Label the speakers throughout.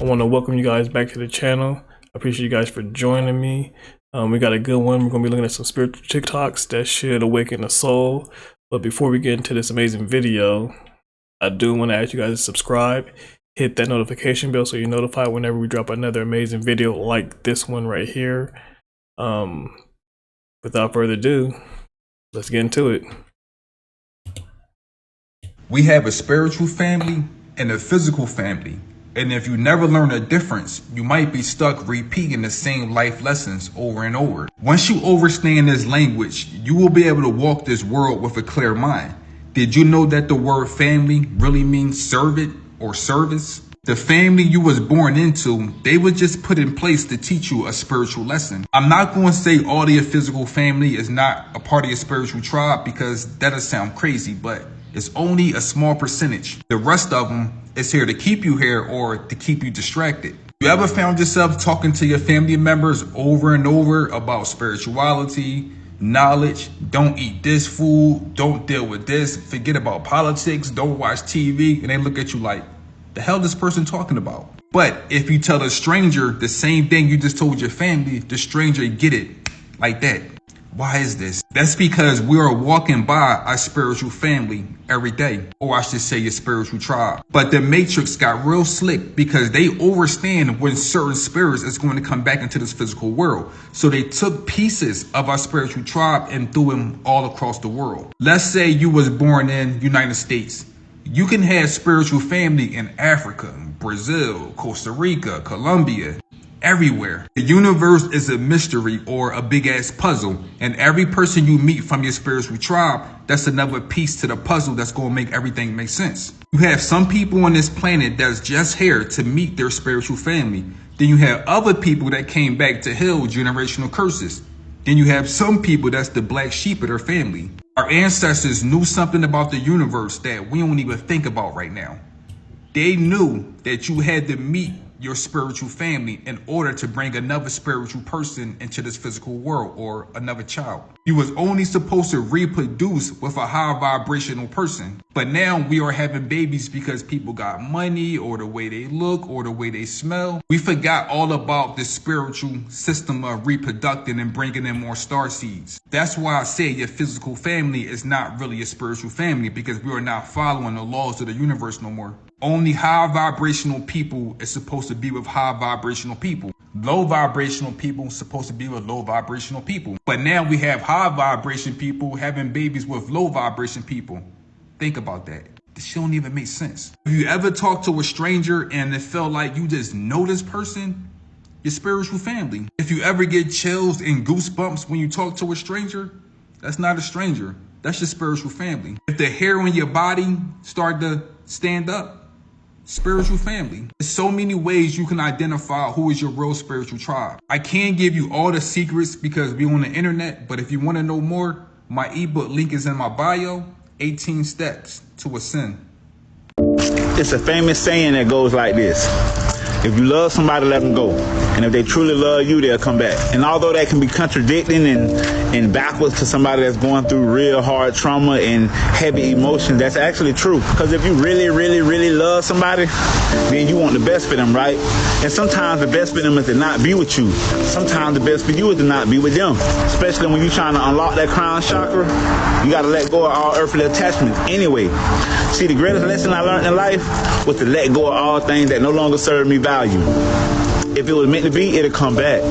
Speaker 1: I want to welcome you guys back to the channel. I appreciate you guys for joining me. We got a good one. We're going to be looking at some spiritual TikToks that should awaken the soul. But before we get into this amazing video, I do want to ask you guys to subscribe, hit that notification bell so you're notified whenever we drop another amazing video like this one right here. Without further ado, let's get into it.
Speaker 2: We have a spiritual family and a physical family. And if you never learn the difference, you might be stuck repeating the same life lessons over and over. Once you understand this language, you will be able to walk this world with a clear mind. Did you know that the word family really means servant or service? The family you was born into, they were just put in place to teach you a spiritual lesson. I'm not going to say all of your physical family is not a part of your spiritual tribe because that'll sound crazy, but it's only a small percentage. The rest of them is here to keep you here or to keep you distracted. You ever found yourself talking to your family members over and over about spirituality, knowledge, don't eat this food, don't deal with this, forget about politics, don't watch TV, and they look at you like, the hell this person talking about? But if you tell a stranger the same thing you just told your family, the stranger get it like that. Why is this? That's because we are walking by our spiritual family every day, or I should say your spiritual tribe. But the Matrix got real slick because they understand when certain spirits is going to come back into this physical world. So they took pieces of our spiritual tribe and threw them all across the world. Let's say you was born in United States. You can have spiritual family in Africa, Brazil, Costa Rica, Colombia, everywhere. The universe is a mystery or a big ass puzzle, and every person you meet from your spiritual tribe, that's another piece to the puzzle that's going to make everything make sense. You have some people on this planet that's just here to meet their spiritual family. Then you have other people that came back to heal generational curses. Then you have some people that's the black sheep of their family. Our ancestors knew something about the universe that we don't even think about right now. They knew that you had to meet your spiritual family in order to bring another spiritual person into this physical world or another child. You was only supposed to reproduce with a high vibrational person. But now we are having babies because people got money or the way they look or the way they smell. We forgot all about the spiritual system of reproducing and bringing in more star seeds. That's why I say your physical family is not really a spiritual family, because we are not following the laws of the universe no more. Only high vibrational people is supposed to be with high vibrational people. Low vibrational people supposed to be with low vibrational people. But now we have high vibration people having babies with low vibration people. Think about that. This shit don't even make sense. If you ever talk to a stranger and it felt like you just know this person, your spiritual family. If you ever get chills and goosebumps when you talk to a stranger, that's not a stranger. That's your spiritual family. If the hair on your body start to stand up, spiritual family. There's so many ways you can identify who is your real spiritual tribe. I can't give you all the secrets because we're on the internet, but if you want to know more, my ebook link is in my bio, 18 Steps to Ascend.
Speaker 3: It's a famous saying that goes like this: if you love somebody, let them go. And if they truly love you, they'll come back. And although that can be contradicting and backwards to somebody that's going through real hard trauma and heavy emotions, that's actually true. Because if you really, really, really love somebody, then you want the best for them, right? And sometimes the best for them is to not be with you. Sometimes the best for you is to not be with them. Especially when you're trying to unlock that crown chakra, you got to let go of all earthly attachments anyway. See, the greatest lesson I learned in life was to let go of all things that no longer serve me value. If it was meant to be, it'll come back.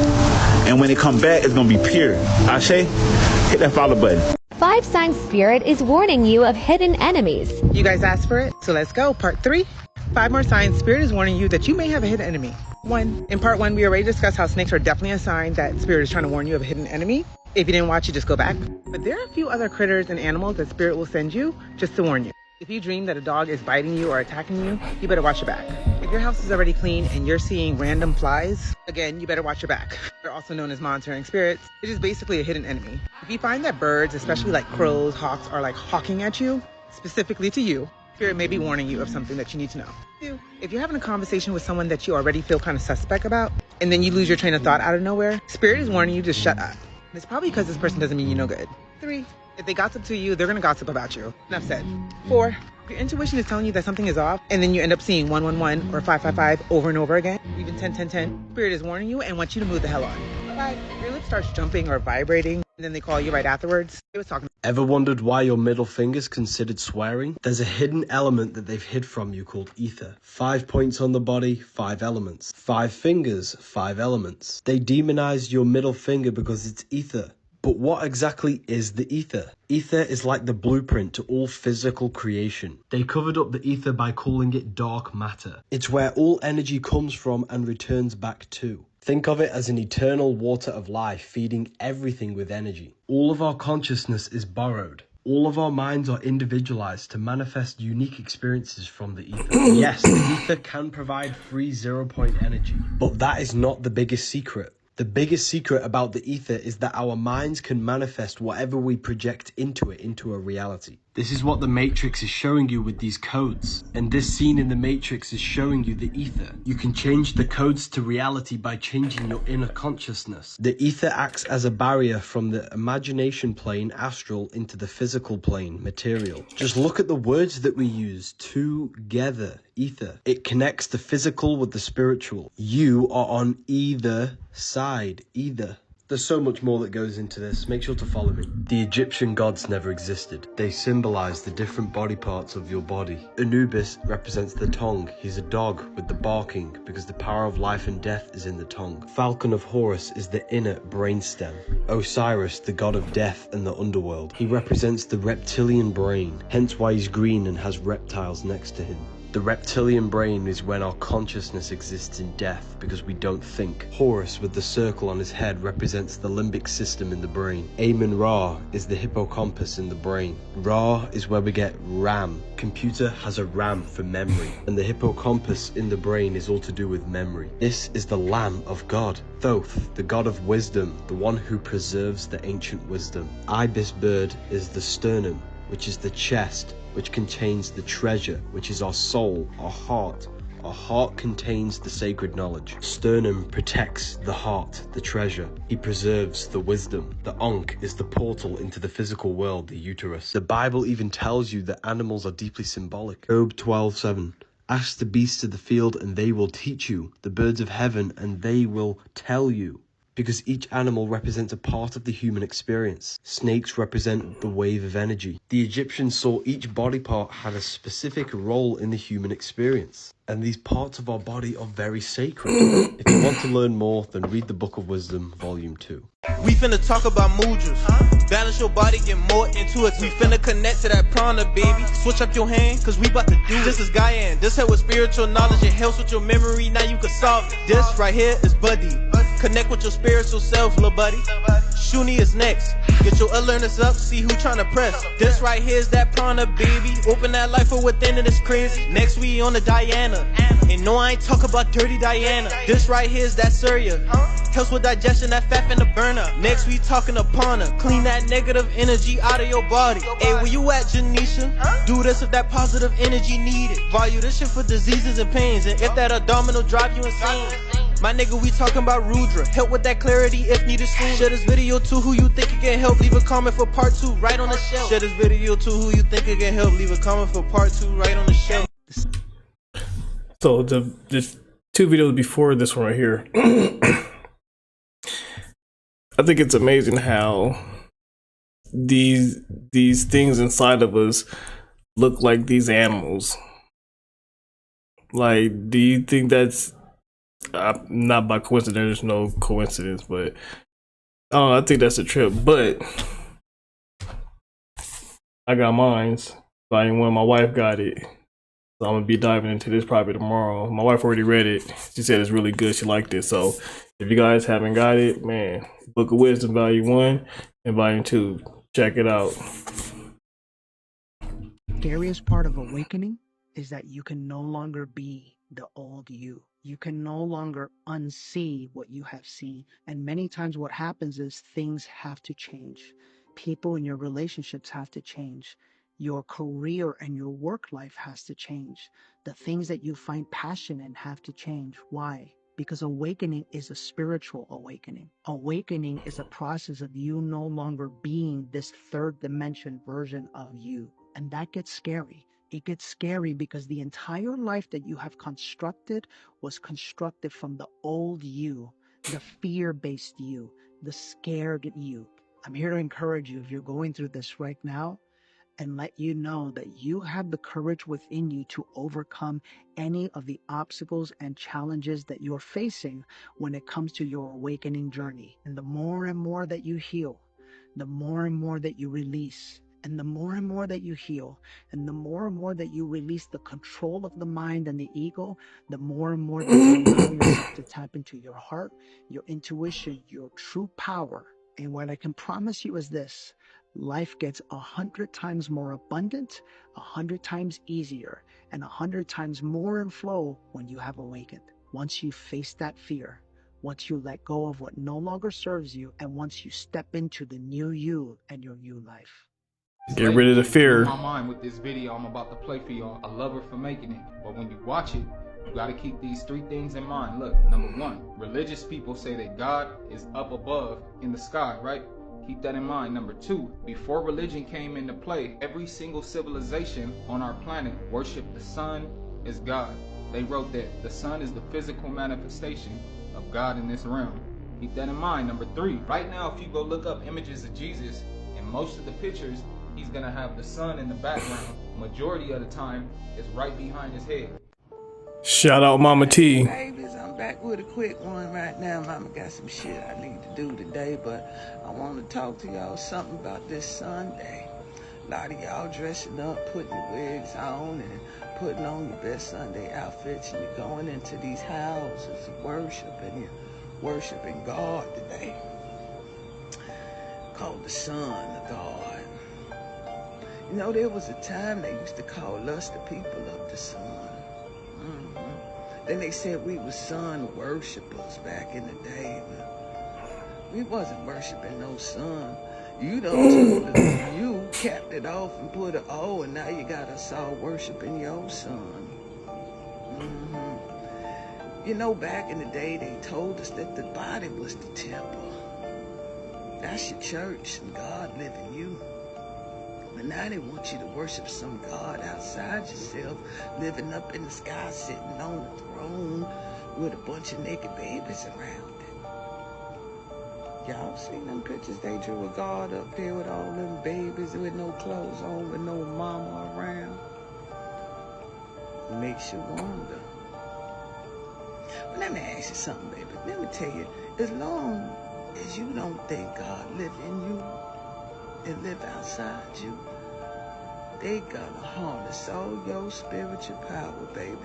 Speaker 3: And when it comes back, it's going to be pure. Ashe, hit that follow button.
Speaker 4: 5 Sign Spirit is warning you of hidden enemies.
Speaker 5: You guys asked for it, so let's go. Part 3. 5 more signs. Spirit is warning you that you may have a hidden enemy. 1. In part 1, we already discussed how snakes are definitely a sign that Spirit is trying to warn you of a hidden enemy. If you didn't watch it, just go back. But there are a few other critters and animals that Spirit will send you just to warn you. If you dream that a dog is biting you or attacking you, you better watch your back. If your house is already clean and you're seeing random flies, again, you better watch your back. They're also known as monitoring spirits. It is basically a hidden enemy. If you find that birds, especially like crows, hawks, are like hawking at you, specifically to you, Spirit may be warning you of something that you need to know. 2. If you're having a conversation with someone that you already feel kind of suspect about, and then you lose your train of thought out of nowhere, Spirit is warning you to shut up. And it's probably because this person doesn't mean you no good. 3. If they gossip to you, they're going to gossip about you. Enough said. 4. Your intuition is telling you that something is off, and then you end up seeing 111 or 555 over and over again, even 101010. Spirit is warning you and wants you to move the hell on. Like, your lip starts jumping or vibrating, and then they call you right afterwards. It was talking.
Speaker 6: Ever wondered why your middle finger's considered swearing? There's a hidden element that they've hid from you called ether. 5 points on the body, 5 elements. 5 fingers, 5 elements. They demonized your middle finger because it's ether. But what exactly is the ether? Ether is like the blueprint to all physical creation. They covered up the ether by calling it dark matter. It's where all energy comes from and returns back to. Think of it as an eternal water of life feeding everything with energy. All of our consciousness is borrowed. All of our minds are individualized to manifest unique experiences from the ether. Yes, the ether can provide free 0-point energy, but that is not the biggest secret. The biggest secret about the ether is that our minds can manifest whatever we project into it into a reality. This is what the Matrix is showing you with these codes. And this scene in the Matrix is showing you the ether. You can change the codes to reality by changing your inner consciousness. The ether acts as a barrier from the imagination plane, astral, into the physical plane, material. Just look at the words that we use. Together. Ether. It connects the physical with the spiritual. You are on either side. Either. There's so much more that goes into this. Make sure to follow me. The Egyptian gods never existed. They symbolize the different body parts of your body. Anubis represents the tongue. He's a dog with the barking because the power of life and death is in the tongue. Falcon of Horus is the inner brainstem. Osiris, the god of death and the underworld. He represents the reptilian brain, hence why he's green and has reptiles next to him. The reptilian brain is when our consciousness exists in death because we don't think. Horus with the circle on his head represents the limbic system in the brain. Amun-Ra is the hippocampus in the brain. Ra is where we get RAM. Computer has a RAM for memory, and the hippocampus in the brain is all to do with memory. This is the Lamb of God. Thoth, the god of wisdom, the one who preserves the ancient wisdom. Ibis bird is the sternum, which is the chest, which contains the treasure, which is our soul, our heart. Our heart contains the sacred knowledge. Sternum protects the heart, the treasure. He preserves the wisdom. The Ankh is the portal into the physical world, the uterus. The Bible even tells you that animals are deeply symbolic. Job 12:7. Ask the beasts of the field and they will teach you, the birds of heaven and they will tell you. Because each animal represents a part of the human experience. Snakes represent the wave of energy. The Egyptians saw each body part had a specific role in the human experience. And these parts of our body are very sacred. If you want to learn more, then read the Book of Wisdom, Volume 2.
Speaker 7: We finna talk about mudras. Balance your body, get more into it. We finna connect to that prana, baby. Switch up your hand, cause we about to do it. This is Gaian. This help with spiritual knowledge. It helps with your memory. Now you can solve it. This right here is Buddy. Connect with your spiritual self, little buddy. Shuni is next. Get your awareness up, see who tryna press. This right here is that prana, baby. Open that life from within and it's crazy. Next we on the Diana. And no, I ain't talk about dirty Diana. This right here is that Surya. Helps with digestion, that fat in the burner. Next we talking upon her. Clean that negative energy out of your body. Hey, where you at, Janisha? Do this if that positive energy needed. Value this shit for diseases and pains. And if that abdominal drive you insane. My nigga, we talking about Rudra. Help with that clarity if needed soon. Share this video to who you think it can help. Leave a comment for part 2 right on the shelf. Share this video to who you think it can help. Leave a comment for part 2 right on the shelf.
Speaker 1: So the 2 videos before this one right here, I think it's amazing how these things inside of us look like these animals. Like, do you think that's not by coincidence? There's no coincidence, but I think that's a trip. But I got mine's. Volume 1. My wife got it, so I'm gonna be diving into this probably tomorrow. My wife already read it. She said it's really good. She liked it. So if you guys haven't got it, man, Book of Wisdom, Volume 1 and Volume 2, check it out.
Speaker 8: Scariest part of awakening is that you can no longer be the old you. You can no longer unsee what you have seen. And many times what happens is things have to change. People in your relationships have to change. Your career and your work life has to change. The things that you find passion in have to change. Why? Because awakening is a spiritual awakening. Awakening is a process of you no longer being this third dimension version of you. And that gets scary It gets scary because the entire life that you have constructed was constructed from the old you, the fear-based you, the scared you. I'm here to encourage you if you're going through this right now and let you know that you have the courage within you to overcome any of the obstacles and challenges that you're facing when it comes to your awakening journey. And the more and more that you heal, the more and more that you release, and the more and more that you heal, and the more and more that you release the control of the mind and the ego, the more and more that you allow yourself to tap into your heart, your intuition, your true power. And what I can promise you is this: life gets 100 times more abundant, 100 times easier, and 100 times more in flow when you have awakened. Once you face that fear, once you let go of what no longer serves you, and once you step into the new you and your new life.
Speaker 1: Get rid of the fear.
Speaker 2: My mind with this video I'm about to play for y'all. I love her for making it, but when you watch it, you got to keep these 3 things in mind. Look, number 1, religious people say that God is up above in the sky, right? Keep that in mind. Number 2, before religion came into play, every single civilization on our planet worshiped the sun as God. They wrote that the sun is the physical manifestation of God in this realm. Keep that in mind. Number 3, right now if you go look up images of Jesus, in most of the pictures, he's gonna have the sun in the background. Majority of the time, it's right behind his head.
Speaker 1: Shout out Mama T.
Speaker 9: Babies, I'm back with a quick one right now. Mama got some shit I need to do today, but I want to talk to y'all something about this Sunday. A lot of y'all dressing up, putting your wigs on, and putting on your best Sunday outfits, and you're going into these houses of worship, and you're worshiping God today, called the Son of God. You know, there was a time they used to call us the people of the sun. Then they said we were sun worshipers back in the day, but we wasn't worshiping no sun. You done took the you, capped it off and put an O, and now you got us all worshiping your son. You know, back in the day, they told us that the body was the temple. That's your church, and God live in you. But now they want you to worship some God outside yourself, living up in the sky, sitting on the throne with a bunch of naked babies around it. Y'all seen them pictures they drew of God up there with all them babies with no clothes on, with no mama around? Makes you wonder. But let me ask you something, baby. Let me tell you, as long as you don't think God live in you and live outside you, they gonna harness all your spiritual power, baby.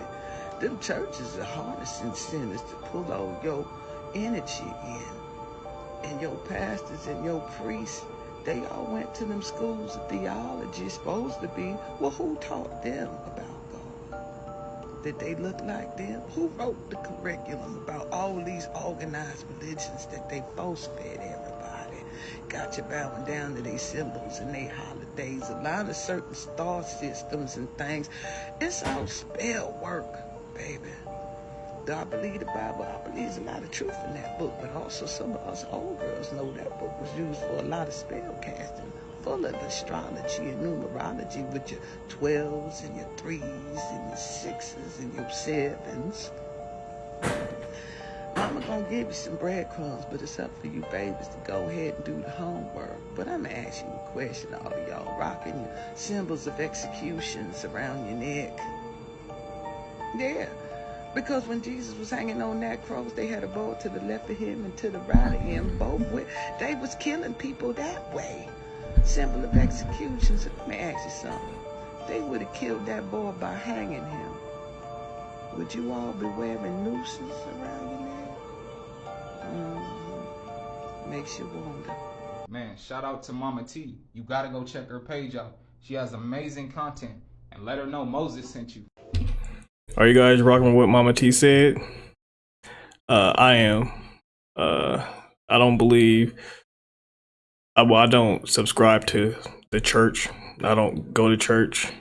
Speaker 9: Them churches are harnessing sinners to pull all your energy in. And your pastors and your priests, they all went to them schools of theology, supposed to be. Well, who taught them about God? Did they look like them? Who wrote the curriculum about all these organized religions that they force-fed everybody? Got you bowing down to their symbols and their holidays, a lot of certain star systems and things. It's all spell work, baby. Do I believe the Bible? I believe there's a lot of truth in that book, but also some of us old girls know that book was used for a lot of spell casting, full of astrology and numerology with your 12s and your 3s and your 6s and your 7s. Mama gonna give you some breadcrumbs, but it's up for you babies to go ahead and do the homework. But I'm gonna ask you a question, all of y'all rocking your symbols of executions around your neck. Yeah, because when Jesus was hanging on that cross, they had a bow to the left of him and to the right of him. Both way, they was killing people that way. Symbol of executions. Let me ask you something. They would have killed that boy by hanging him. Would you all be wearing nooses around your neck? Makes you wonder.
Speaker 2: Man, shout out to Mama T. You gotta go check her page out. She has amazing content. And let her know Moses sent you.
Speaker 1: Are you guys rocking with what Mama T said? I am. I don't believe. I don't subscribe to the church. I don't go to church.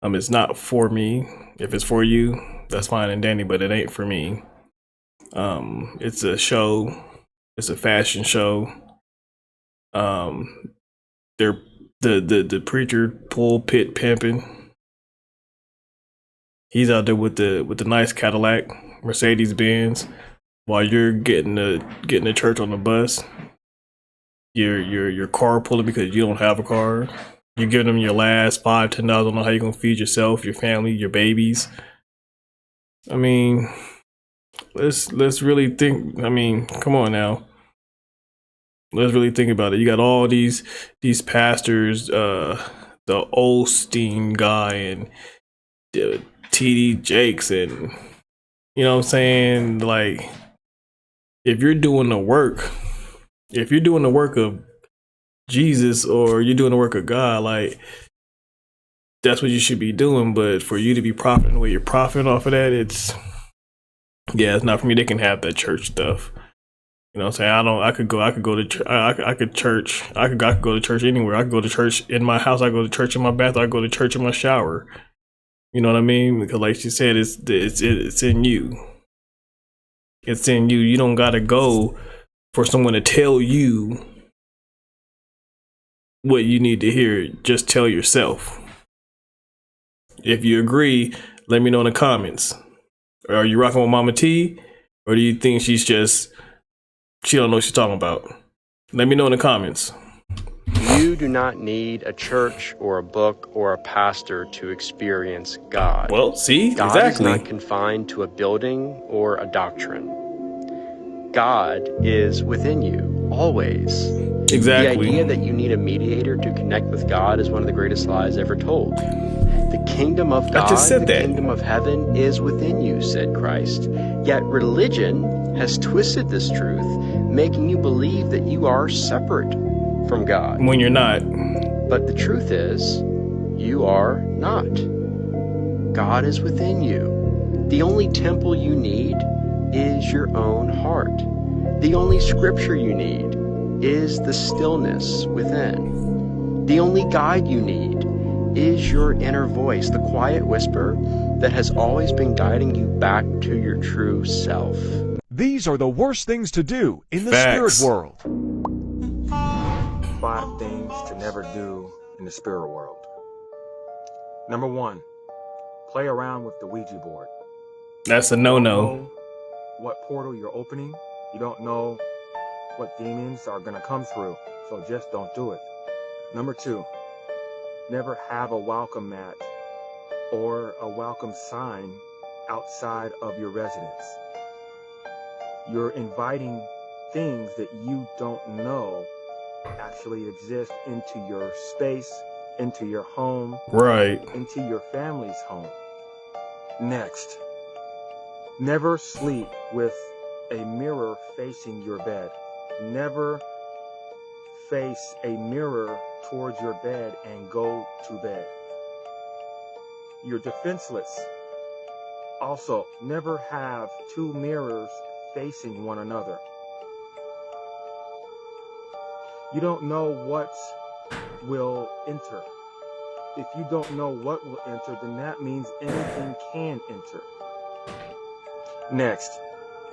Speaker 1: It's not for me. If it's for you, that's fine and dandy, but it ain't for me. It's a show. It's a fashion show. They're the preacher pulpit pimping. He's out there with the nice Cadillac, Mercedes Benz, while you're getting to church on the bus. You're carpooling because you don't have a car. You're giving them your last $5-10 on how you're gonna feed yourself, your family, your babies. I mean, let's really think. I mean, come on now. Let's really think about it. You got all these pastors, the Osteen guy and T.D. Jakes, and you know what I'm saying? Like, if you're doing the work of Jesus, or you're doing the work of God, like, that's what you should be doing. But for you to be profiting the way you're profiting off of that, it's not for me. They can have that church stuff. You know what I'm saying? I could go to I could go to church anywhere. I could go to church in my house. I go to church in my bath. I go to church in my shower. You know what I mean? Because like she said, it's in you. It's in you. You don't gotta go for someone to tell you what you need to hear. Just tell yourself. If you agree, let me know in the comments. Are you rocking with Mama T, or do you think she don't know what she's talking about? Let me know in the comments.
Speaker 6: You do not need a church or a book or a pastor to experience God.
Speaker 1: Well, see,
Speaker 6: God
Speaker 1: exactly.
Speaker 6: is not confined to a building or a doctrine. God is within you, always.
Speaker 1: Exactly.
Speaker 6: The idea that you need a mediator to connect with God is one of the greatest lies ever told. The kingdom of God, kingdom of heaven is within you, said Christ. Yet religion has twisted this truth, making you believe that you are separate from God.
Speaker 1: When you're not.
Speaker 6: But the truth is, you are not. God is within you. The only temple you need is your own heart. The only scripture you need is the stillness within. The only guide you need is your inner voice, the quiet whisper that has always been guiding you back to your true self.
Speaker 10: These are the worst things to do in the
Speaker 1: Facts.
Speaker 10: spirit world.
Speaker 11: 5 things to never do in the spirit world. Number 1, play around with the Ouija board.
Speaker 1: That's a no-no.
Speaker 11: You don't know what portal you're opening. You don't know what demons are going to come through. So just don't do it. Number 2, never have a welcome mat or a welcome sign outside of your residence. You're inviting things that you don't know actually exist into your space, into your home,
Speaker 1: right,
Speaker 11: into your family's home. Next, never sleep with a mirror facing your bed. Never face a mirror towards your bed and go to bed. You're defenseless. Also, never have 2 mirrors facing one another. You don't know what will enter. If you don't know what will enter, then that means anything can enter. Next,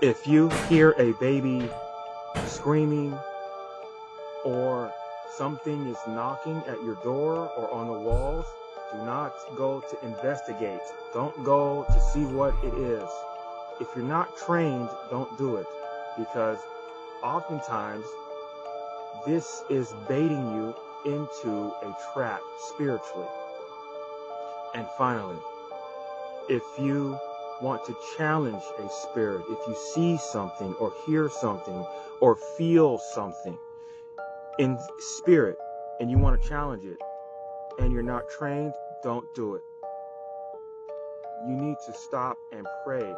Speaker 11: if you hear a baby screaming or something is knocking at your door or on the walls, do not go to investigate. Don't go to see what it is. If you're not trained, don't do it, because oftentimes this is baiting you into a trap spiritually. And finally, if you want to challenge a spirit, if you see something or hear something or feel something in spirit and you want to challenge it and you're not trained, don't do it. You need to stop and pray.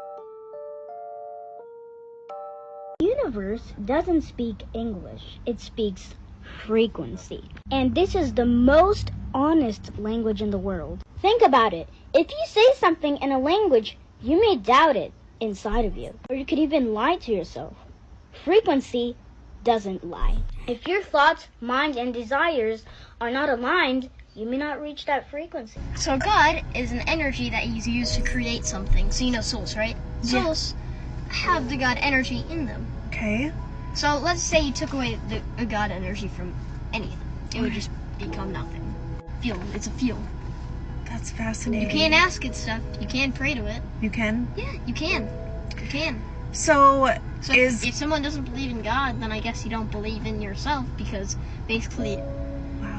Speaker 12: The universe doesn't speak English, it speaks frequency. And this is the most honest language in the world. Think about it. If you say something in a language, you may doubt it inside of you. Or you could even lie to yourself. Frequency doesn't lie. If your thoughts, mind, and desires are not aligned, you may not reach that frequency.
Speaker 13: So God is an energy that He's used to create something. So you know souls, right?
Speaker 12: Yeah.
Speaker 13: Souls have the God energy in them.
Speaker 12: Okay.
Speaker 13: So let's say you took away the God energy from anything. It would just become nothing. Field. It's a field.
Speaker 14: That's fascinating.
Speaker 13: You can't ask it stuff. You can pray to it.
Speaker 14: You can?
Speaker 13: Yeah, you can. You can.
Speaker 14: So
Speaker 13: if someone doesn't believe in God, then I guess you don't believe in yourself, because basically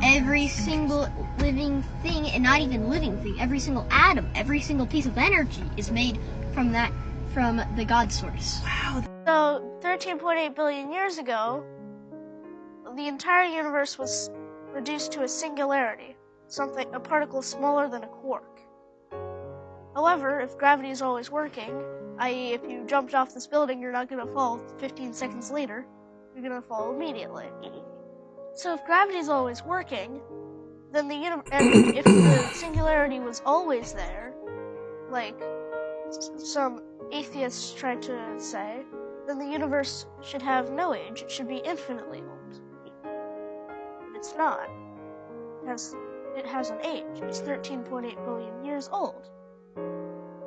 Speaker 13: every single living thing, and not even living thing, every single atom, every single piece of energy is made from the God source.
Speaker 14: Wow.
Speaker 15: So 13.8 billion years ago, the entire universe was reduced to a singularity, a particle smaller than a quark. However, if gravity is always working, i.e. if you jumped off this building, you're not going to fall 15 seconds later, you're going to fall immediately. So if gravity is always working, then and if the singularity was always there, like some atheists try to say, then the universe should have no age. It should be infinitely old. But it's not. It has an age. It's 13.8 billion years old.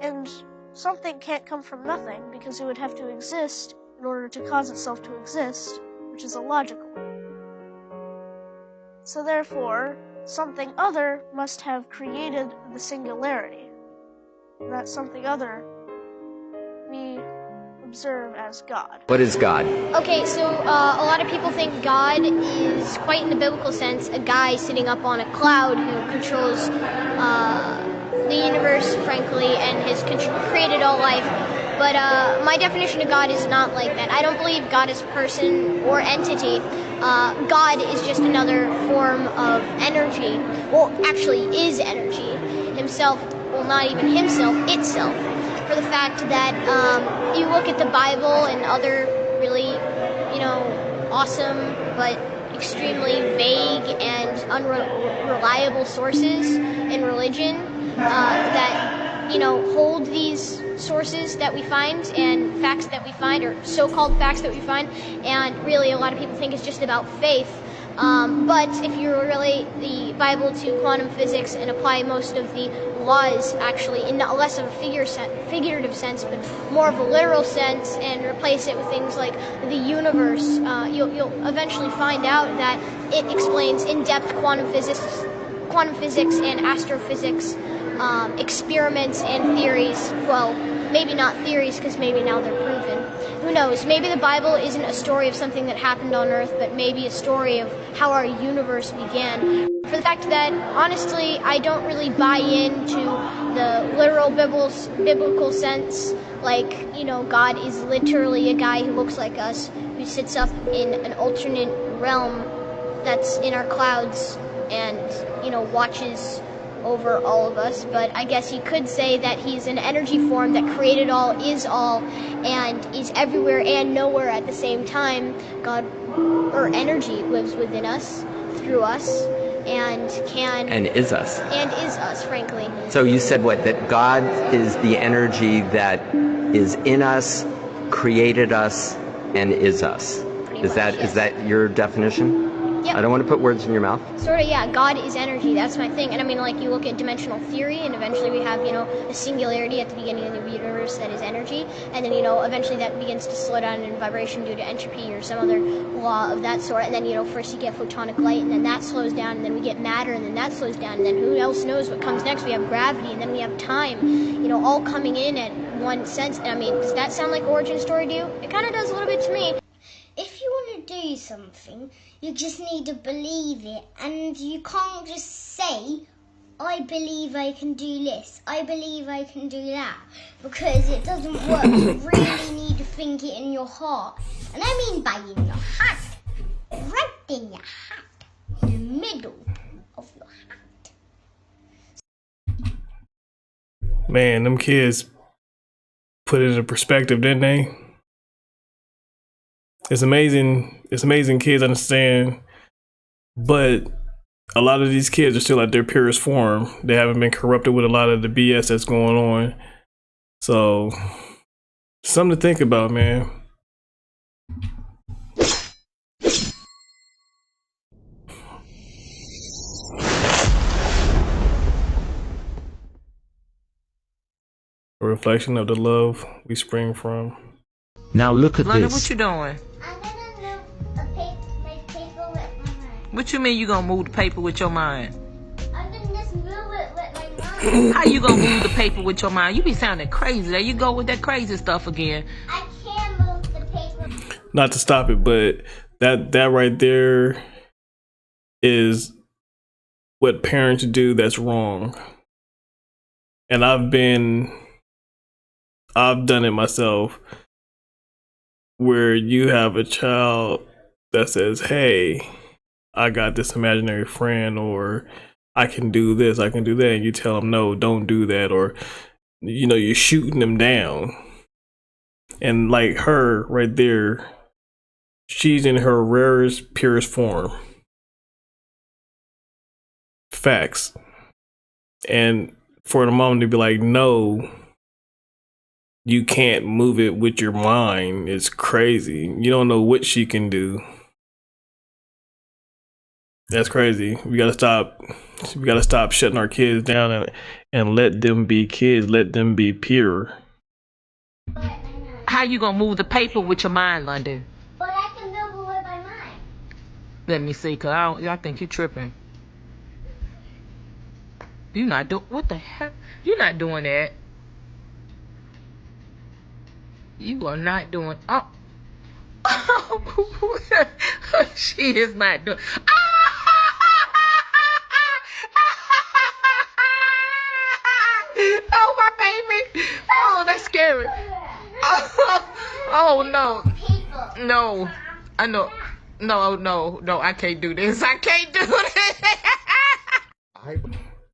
Speaker 15: And something can't come from nothing, because it would have to exist in order to cause itself to exist, which is illogical. So therefore, something other must have created the singularity. And that something other we observe as God.
Speaker 16: What is God?
Speaker 13: Okay, so a lot of people think God is, quite in the biblical sense, a guy sitting up on a cloud who controls the universe, frankly, and has created all life. But my definition of God is not like that. I don't believe God is person or entity. God is just another form of energy. Well, actually is energy. Himself, well, not even himself, itself. For the fact that you look at the Bible and other really, awesome but extremely vague and unreliable sources in religion that, hold these sources that we find and facts that we find, or so-called facts that we find, and really a lot of people think it's just about faith. But if you relate the Bible to quantum physics and apply most of the laws, actually, in less of a figurative sense, but more of a literal sense, and replace it with things like the universe, you'll eventually find out that it explains in-depth quantum physics and astrophysics, experiments and theories. Well, maybe not theories, because maybe now they're proven. Who knows? Maybe the Bible isn't a story of something that happened on Earth, but maybe a story of how our universe began. For the fact that, honestly, I don't really buy into the literal biblical sense, like, God is literally a guy who looks like us, who sits up in an alternate realm that's in our clouds and, watches over all of us. But I guess you could say that he's an energy form that created all, and is everywhere and nowhere at the same time. God, or energy, lives within us, through us, and is us, frankly.
Speaker 16: So you said what? That God is the energy that is in us, created us, and is us. Is that your definition?
Speaker 13: Yep.
Speaker 16: I don't want to put words in your mouth.
Speaker 13: Sort of, yeah. God is energy. That's my thing. And I mean, like, you look at dimensional theory, and eventually we have, a singularity at the beginning of the universe that is energy. And then, eventually that begins to slow down in vibration due to entropy or some other law of that sort. And then, first you get photonic light, and then that slows down, and then we get matter, and then that slows down. And then who else knows what comes next? We have gravity, and then we have time, all coming in at one sense. And I mean, does that sound like origin story to you? It kind of does a little bit to me.
Speaker 12: If you want to do something, you just need to believe it, and you can't just say, I believe I can do this, I believe I can do that, because it doesn't work. You really need to think it in your heart. And I mean by in your heart, right in your heart, in the middle of your heart.
Speaker 1: Man, them kids put it into perspective, didn't they? It's amazing. It's amazing kids understand, but a lot of these kids are still at their purest form. They haven't been corrupted with a lot of the BS that's going on. So, something to think about, man. A reflection of the love we spring from.
Speaker 16: Now look at
Speaker 9: London,
Speaker 16: this.
Speaker 9: what you doing?
Speaker 12: I'm gonna move my paper with my mind.
Speaker 9: What you mean you gonna move the paper with your mind?
Speaker 12: I'm gonna just move it with my mind.
Speaker 14: How you gonna move the paper with your mind? You be sounding crazy. There you go with that crazy stuff again.
Speaker 13: I can't move the paper.
Speaker 1: Not to stop it, but that right there is what parents do that's wrong. And I've done it myself, where you have a child that says, hey, I got this imaginary friend, or I can do this, I can do that, and you tell them, no, don't do that, or you're shooting them down. And like her right there, she's in her rarest, purest form. Facts. And for the mom to be like, no, you can't move it with your mind, is crazy. You don't know what she can do. That's crazy. We gotta stop shutting our kids down and let them be kids. Let them be pure.
Speaker 14: How you gonna move the paper with your mind, London?
Speaker 13: But I can move it with my mind.
Speaker 14: Let me see, cause I think you tripping. You not do what the heck? You're not doing that. You are not doing. Oh, she is not doing. Oh my baby! Oh, that's scary. Oh no, no, I know. No, I can't do this. I can't do this.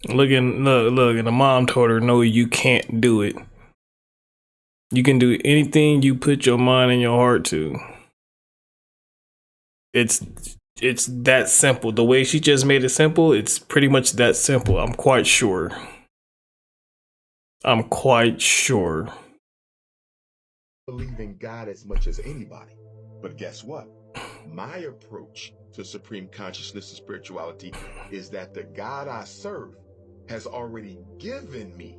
Speaker 1: Look, and the mom told her, no, you can't do it. You can do anything you put your mind and your heart to. It's that simple. The way she just made it simple, it's pretty much that simple. I'm quite sure.
Speaker 17: Believe in God as much as anybody. But guess what? My approach to supreme consciousness and spirituality is that the God I serve has already given me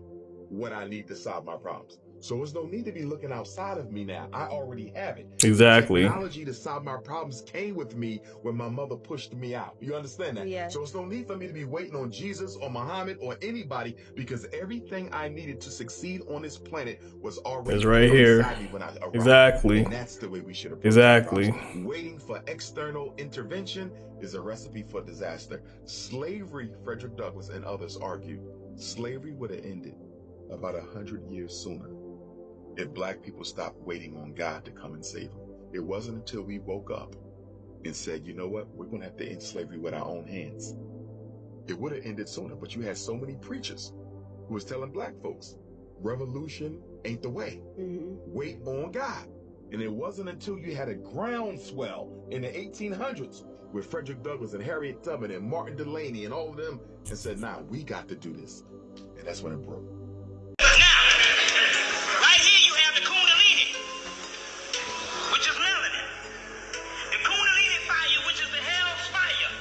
Speaker 17: what I need to solve my problems. So there's no need to be looking outside of me now. I already have it.
Speaker 1: Exactly.
Speaker 17: The technology to solve my problems came with me when my mother pushed me out. You understand that? Yeah. So there's no need for me to be waiting on Jesus or Muhammad or anybody, because everything I needed to succeed on this planet was already
Speaker 1: It's right here.
Speaker 17: beside me when I arrived.
Speaker 1: Exactly.
Speaker 17: And that's the way we should approach
Speaker 1: Exactly.
Speaker 17: our problems. Waiting for external intervention is a recipe for disaster. Slavery, Frederick Douglass and others argued, slavery would have ended about 100 years sooner if black people stopped waiting on God to come and save them. It wasn't until we woke up and said, you know what, we're going to have to end slavery with our own hands. It would have ended sooner, but you had so many preachers who was telling black folks, revolution ain't the way. Wait on God. And it wasn't until you had a groundswell in the 1800s with Frederick Douglass and Harriet Tubman and Martin Delany and all of them and said, nah, we got to do this. And that's when it broke.
Speaker 18: Right here you have the Kundalini, which is melanin. The Kundalini fire, which is the hell's fire,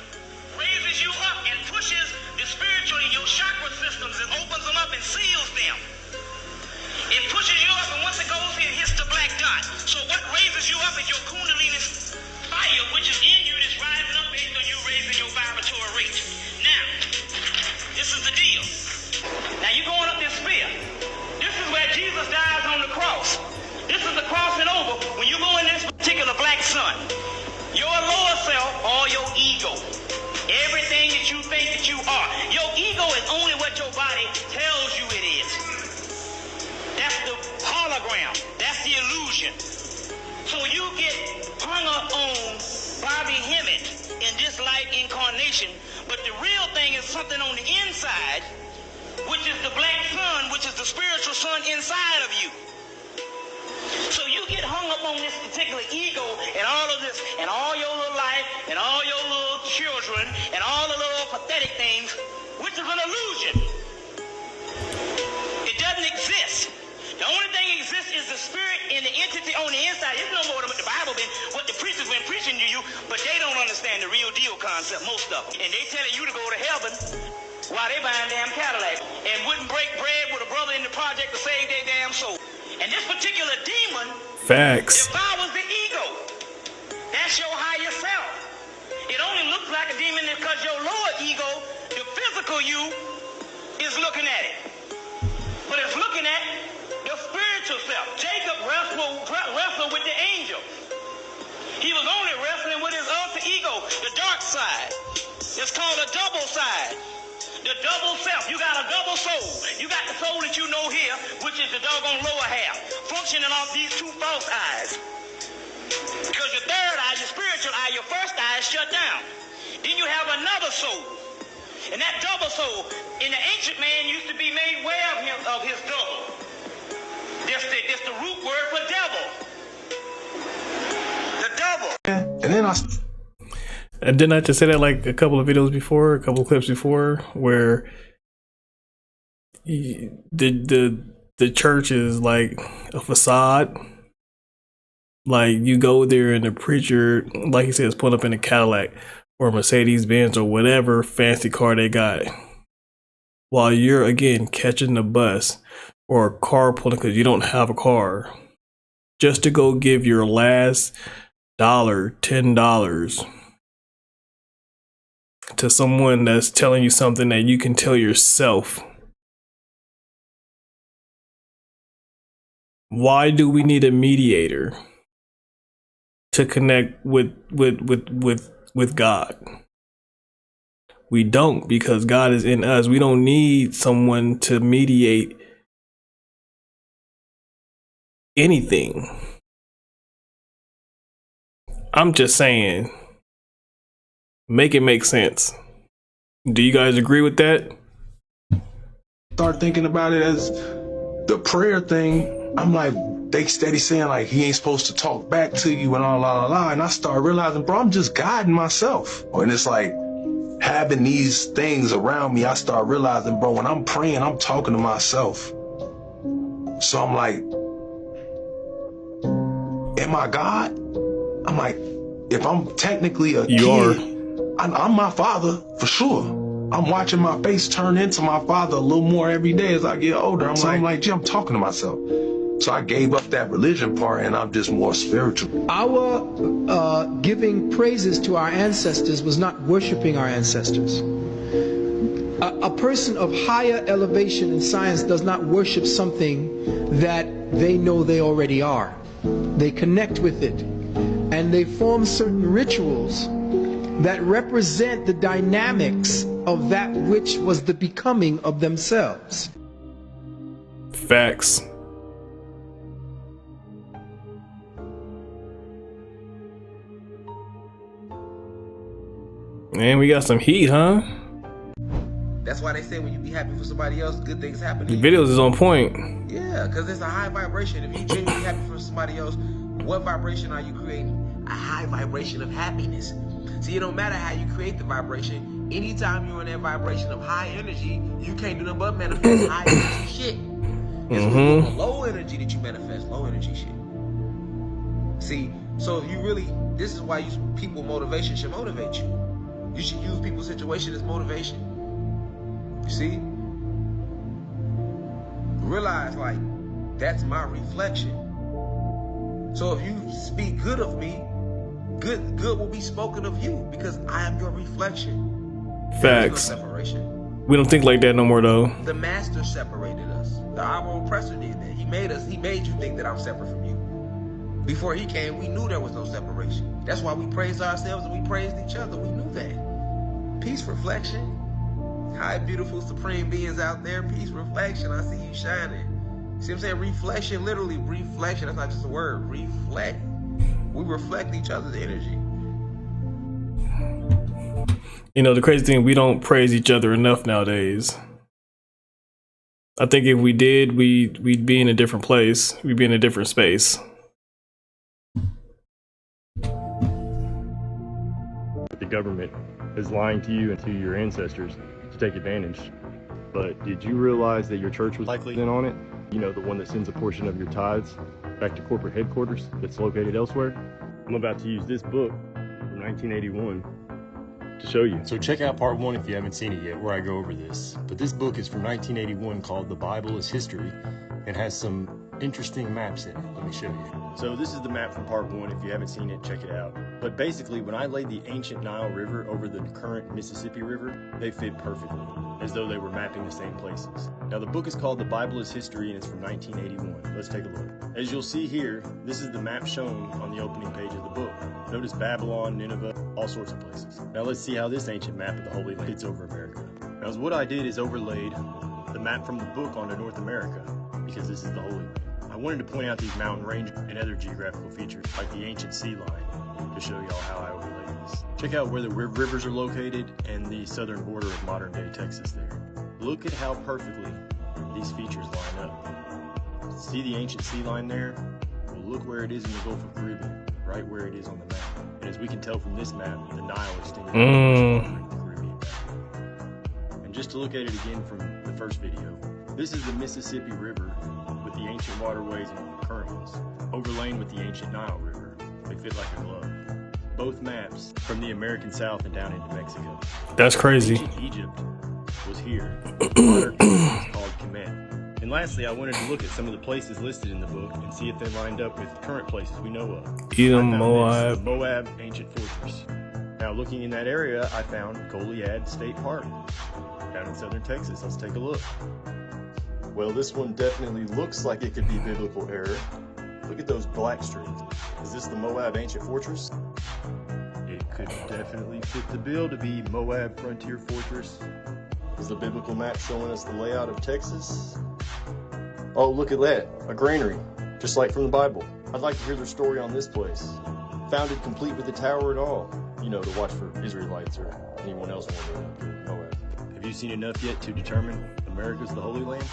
Speaker 18: raises you up and pushes the spiritual in your chakra systems and opens them up and seals them. It pushes you up, and once it goes, it hits the black dot. So what raises you up is your Kundalini fire, which is in you, that's rising up based on you raising your vibratory rate. Now, this is the deal. Now you're going up this spear. This is where Jesus dies on the cross. This is the crossing over. When you go in this particular black sun, your lower self or your ego, everything that you think that you are, your ego is only what your body tells you it is. That's the hologram. That's the illusion. So you get hung up on Bobby Hemmett in this light incarnation, but the real thing is something on the inside, which is the black sun, which is the spiritual sun inside of you. So you get hung up on this particular ego and all of this and all your little life and all your little children and all the little pathetic things, which is an illusion. It doesn't exist. The only thing that exists is the spirit and the entity on the inside. It's no more than what the Bible been, what the preachers been preaching to you, but they don't understand the real deal concept, most of them. And they telling you to go to heaven while they buying damn Cadillac and wouldn't break bread with a brother in the project to save their damn soul. And this particular demon devours the ego. That's your higher self. It only looks like a demon because your lower ego, the physical you, is looking at it. But it's looking at the spiritual self. Jacob wrestled with the angel. He was only wrestling with his alter ego, the dark side. It's called a double side. The double self. You got a double soul. You got the soul that you know here, which is the doggone lower half, functioning off these two false eyes. Because your third eye, your spiritual eye, your first eye is shut down. Then you have another soul. And that double soul, in the ancient man, used to be made aware of his double. That's the root word for devil. The double.
Speaker 2: And then
Speaker 1: And didn't I just say that like a couple of videos before, a couple of clips before, where the church is like a facade. Like you go there and the preacher, like he says, put up in a Cadillac or a Mercedes Benz or whatever fancy car they got, while you're again catching the bus or carpooling because you don't have a car, just to go give your last dollar, $10, to someone that's telling you something that you can tell yourself. Why do we need a mediator to connect with God? We don't, because God is in us. We don't need someone to mediate anything. I'm just saying, make it make sense. Do you guys agree with that?
Speaker 19: Start thinking about it as the prayer thing. I'm like, they steady saying like he ain't supposed to talk back to you and all and I start realizing, bro, I'm just guiding myself. And it's like having these things around me, I start realizing, bro, when I'm praying, I'm talking to myself. So I'm like, am I God? I'm like, if I'm technically a kid, I'm my father for sure. I'm watching my face turn into my father a little more every day as I get older. I'm like, gee, I'm talking to myself. So I gave up that religion part and I'm just more spiritual.
Speaker 20: Our giving praises to our ancestors was not worshiping our ancestors. A person of higher elevation in science does not worship something that they know they already are. They connect with it and they form certain rituals that represent the dynamics of that which was the becoming of themselves.
Speaker 1: Facts. Man, we got some heat, huh?
Speaker 21: That's why they say when you be happy for somebody else, good things happen to
Speaker 1: The
Speaker 21: you.
Speaker 1: videos is on point.
Speaker 21: Yeah, because it's a high vibration. If you genuinely happy for somebody else, what vibration are you creating? A high vibration of happiness. See, it don't matter how you create the vibration. Anytime you're in that vibration of high energy, you can't do nothing but manifest high energy shit. It's when you're in low energy that you manifest low energy shit. See, so if you really, this is why people motivation should motivate you. You should use people's situation as motivation. You see? Realize, like, that's my reflection. So if you speak good of me, good will be spoken of you because I am your reflection.
Speaker 1: Facts.
Speaker 21: There's no separation.
Speaker 1: We don't think like that no more though.
Speaker 21: The master separated us. Our oppressor did that. He made you think that I'm separate from you. Before he came, we knew there was no separation. That's why we praised ourselves and we praised each other. We knew that. Peace, reflection. Hi, beautiful supreme beings out there. Peace, reflection. I see you shining. See what I'm saying? Reflection, literally reflection. That's not just a word. Reflect. We reflect each other's energy.
Speaker 1: You know, the crazy thing, we don't praise each other enough nowadays. I think if we did, we'd be in a different place. We'd be in a different space.
Speaker 22: The government is lying to you and to your ancestors to take advantage. But did you realize that your church was likely in on it? You know, the one that sends a portion of your tithes back to corporate headquarters that's located elsewhere? I'm about to use this book from 1981 to show you.
Speaker 23: So check out part 1 if you haven't seen it yet, where I go over this. But this book is from 1981 called The Bible is History and has some
Speaker 22: interesting maps in it. Let me show you. So this is the map from part 1. If you haven't seen it, check it out. But basically, when I laid the ancient Nile River over the current Mississippi River, they fit perfectly, as though they were mapping the same places. Now the book is called The Bible is History, and it's from 1981. Let's take a look. As you'll see here, this is the map shown on the opening page of the book. Notice Babylon, Nineveh, all sorts of places. Now let's see how this ancient map of the Holy Land fits over America. Now what I did is overlaid the map from the book onto North America, because this is the Holy Land. I wanted to point out these mountain ranges and other geographical features, like the ancient sea line, to show y'all how I overlaid this. Check out where the rivers are located and the southern border of modern-day Texas there. Look at how perfectly these features line up. See the ancient sea line there? Well, look where it is in the Gulf of Caribbean, right where it is on the map. And as we can tell from this map, the Nile extended into the Caribbean. And just to look at it again from the first video, this is the Mississippi River with the ancient waterways and current ones, overlain with the ancient Nile River. They fit like a glove. Both maps from the American South and down into Mexico.
Speaker 1: That's crazy.
Speaker 22: Ancient Egypt was here. Modern Egypt is called Kemet. And lastly, I wanted to look at some of the places listed in the book and see if they lined up with current places we know of.
Speaker 1: Edom, Moab.
Speaker 22: The Moab Ancient Fortress. Now looking in that area, I found Goliad State Park down in southern Texas. Let's take a look. Well, this one definitely looks like it could be biblical error. Look at those black streaks. Is this the Moab Ancient Fortress? It could definitely fit the bill to be Moab Frontier Fortress. Is the biblical map showing us the layout of Texas? Oh, look at that, a granary, just like from the Bible. I'd like to hear their story on this place. Founded complete with the tower and all, you know, to watch for Israelites or anyone else wandering up here in Moab. Have you seen enough yet to determine America's the Holy Land?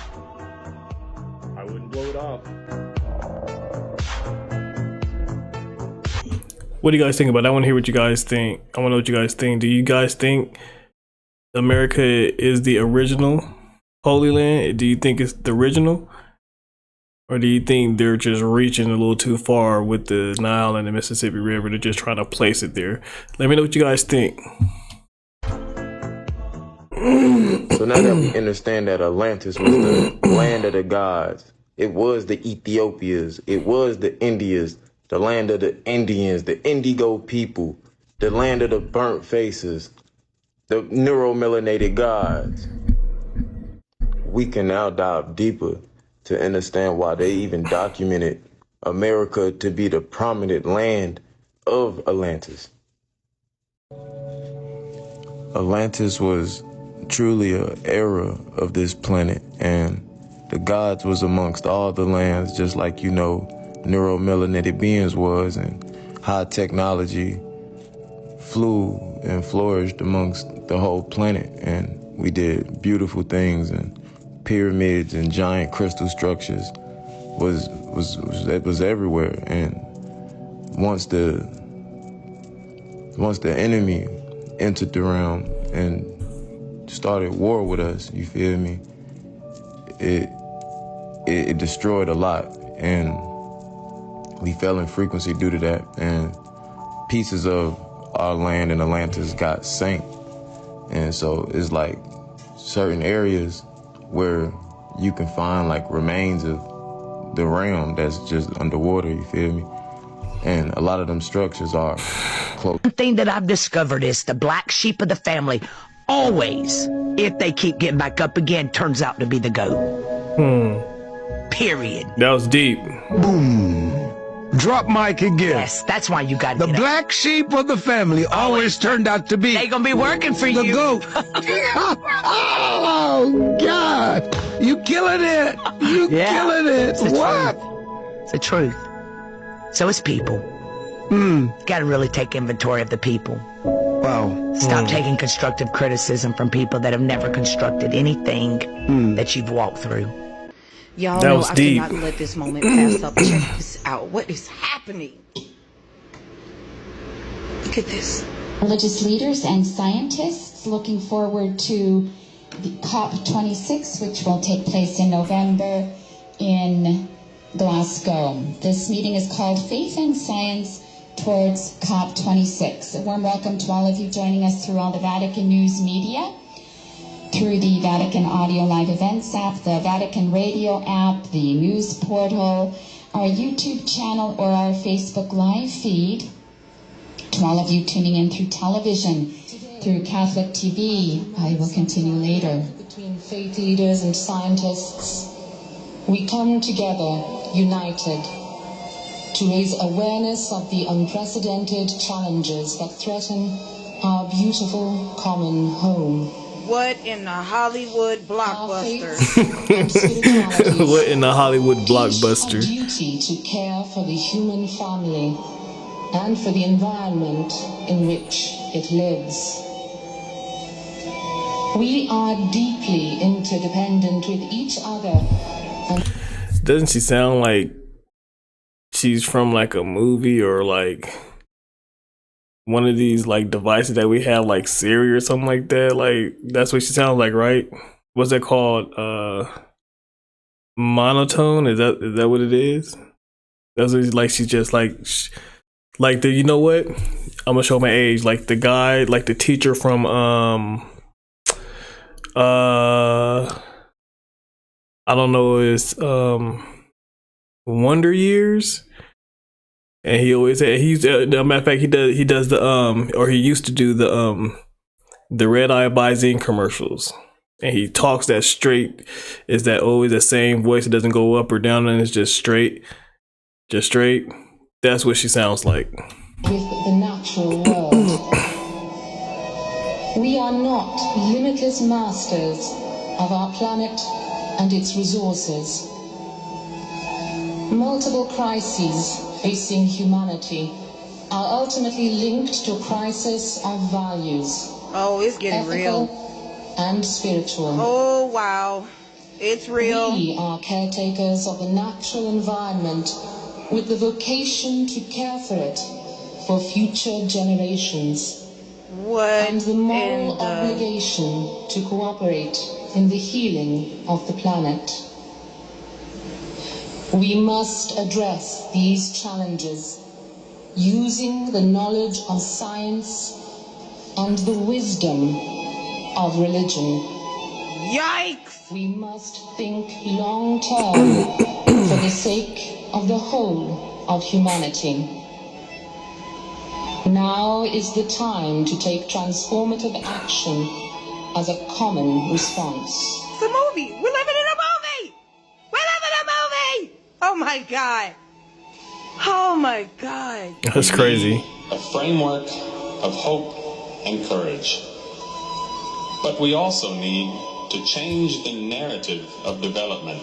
Speaker 22: I wouldn't blow it off.
Speaker 1: What do you guys think about that? I want to hear what you guys think. I want to know what you guys think. Do you guys think America is the original Holy Land? Do you think it's the original? Or do you think they're just reaching a little too far with the Nile and the Mississippi River? They're just trying to place it there. Let me know what you guys think.
Speaker 3: So now that we understand that Atlantis was the land of the gods, it was the Ethiopias, it was the Indias, the land of the Indians, the Indigo people, the land of the burnt faces, the neuromelanated gods. We can now dive deeper to understand why they even documented America to be the prominent land of Atlantis. Atlantis was truly an era of this planet, and the gods was amongst all the lands, just like, you know, neuromelanated beings was, and high technology flew and flourished amongst the whole planet, and we did beautiful things, and pyramids and giant crystal structures was everywhere. And once the enemy entered the realm and started war with us, you feel me, it destroyed a lot, and we fell in frequency due to that, and pieces of our land in Atlantis got sank. And so it's like certain areas where you can find like remains of the realm that's just underwater, you feel me? And a lot of them structures are close.
Speaker 4: One thing that I've discovered is the black sheep of the family always, if they keep getting back up again, turns out to be the goat. Period.
Speaker 1: That was deep.
Speaker 4: Boom. Drop mic again. Yes, that's why you got the black sheep of the family always turned out to be. They gonna be working for you. The goat. Oh God! You killing it? You killing it? What? It's the truth. So it's people. Got to really take inventory of the people. Wow. Stop taking constructive criticism from people that have never constructed anything that you've walked through.
Speaker 5: Y'all know I cannot let this moment pass up. Check this out. What is happening? Look at this.
Speaker 24: Religious leaders and scientists looking forward to the COP26, which will take place in November in Glasgow. This meeting is called Faith and Science Towards COP26. A warm welcome to all of you joining us through all the Vatican News media. through the Vatican Audio Live Events app, the Vatican Radio app, the news portal, our YouTube channel, or our Facebook Live feed. To all of you tuning in through television, through Catholic TV, I will continue later. Between faith leaders and scientists, we come together, united, to raise awareness of the unprecedented challenges that threaten our beautiful common home.
Speaker 5: What in the Hollywood blockbuster?
Speaker 1: What in the Hollywood blockbuster?
Speaker 24: Our duty to care for the human family and for the environment in which it lives. We are deeply interdependent with each other.
Speaker 1: Doesn't she sound like she's from like a movie or like one of these like devices that we have, like Siri or something like that? Like that's what she sounds like, right? What's that called? Monotone? Is that what it is? That's what like she's just like the, you know what? I'm gonna show my age. Like the guy, like the teacher from I don't know, it's Wonder Years. And he always said he's matter of fact he does the or he used to do the Red Eye Visine commercials, and he talks that straight. Is that always the same voice? It doesn't go up or down, and it's just straight. That's what she sounds like.
Speaker 24: With the natural world, we are not limitless masters of our planet and its resources. Multiple crises facing humanity are ultimately linked to a crisis of values.
Speaker 5: Oh, it's getting
Speaker 24: ethical
Speaker 5: real.
Speaker 24: And spiritual.
Speaker 5: Oh, wow. It's real.
Speaker 24: We are caretakers of the natural environment with the vocation to care for it for future generations. And the moral obligation to cooperate in the healing of the planet. We must address these challenges using the knowledge of science and the wisdom of religion.
Speaker 5: Yikes!
Speaker 24: We must think long term for the sake of the whole of humanity. Now is the time to take transformative action as a common response.
Speaker 5: It's a movie. We're living in a movie. We're living in a movie. Oh my God. Oh my God.
Speaker 1: That's crazy.
Speaker 6: A framework of hope and courage. But we also need to change the narrative of development.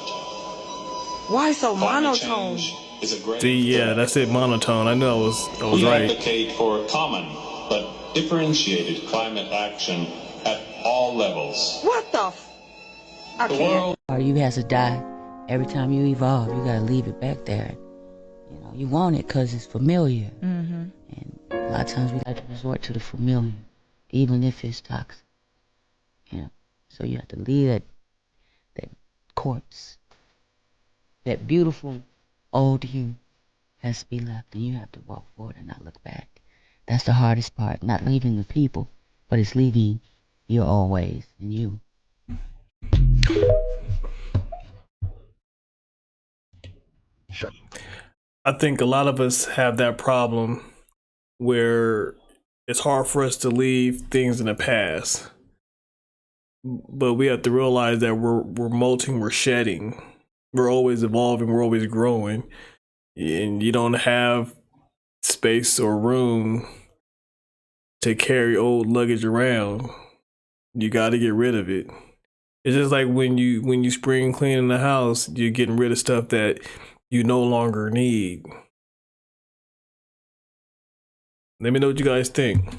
Speaker 5: Why so monotone?
Speaker 1: Yeah, that's it, monotone. I knew I was
Speaker 6: we
Speaker 1: right.
Speaker 6: advocate for common but differentiated climate action at all levels.
Speaker 5: What the I can't.
Speaker 7: Or you have to die. Every time you evolve, you gotta leave it back there. You know, you want it because it's familiar.
Speaker 5: Mm-hmm.
Speaker 7: And a lot of times we like to resort to the familiar, even if it's toxic. You know, so you have to leave that corpse. That beautiful old you has to be left, and you have to walk forward and not look back. That's the hardest part, not leaving the people, but it's leaving your old ways and you.
Speaker 1: I think a lot of us have that problem where it's hard for us to leave things in the past. But we have to realize that we're molting, we're shedding. We're always evolving, we're always growing. And you don't have space or room to carry old luggage around. You got to get rid of it. It's just like when you spring cleaning the house, you're getting rid of stuff that you no longer need. Let me know what you guys think.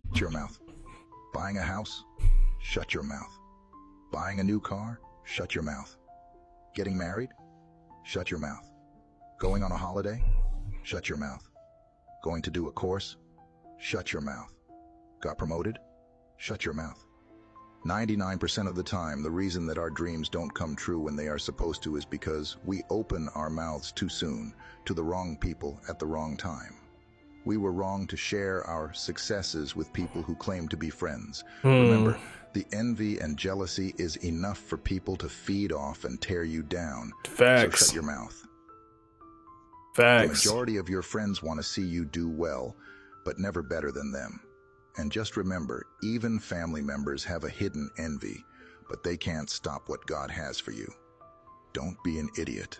Speaker 8: Shut your mouth. Buying a house? Shut your mouth. Buying a new car? Shut your mouth. Getting married? Shut your mouth. Going on a holiday? Shut your mouth. Going to do a course? Shut your mouth. Got promoted? Shut your mouth. 99% of the time, the reason that our dreams don't come true when they are supposed to is because we open our mouths too soon to the wrong people at the wrong time. We were wrong to share our successes with people who claim to be friends.
Speaker 1: Hmm.
Speaker 8: Remember, the envy and jealousy is enough for people to feed off and tear you down.
Speaker 1: Facts.
Speaker 8: So shut your mouth.
Speaker 1: Facts.
Speaker 8: The majority of your friends want to see you do well, but never better than them. And just remember, even family members have a hidden envy, but they can't stop what God has for you. Don't be an idiot.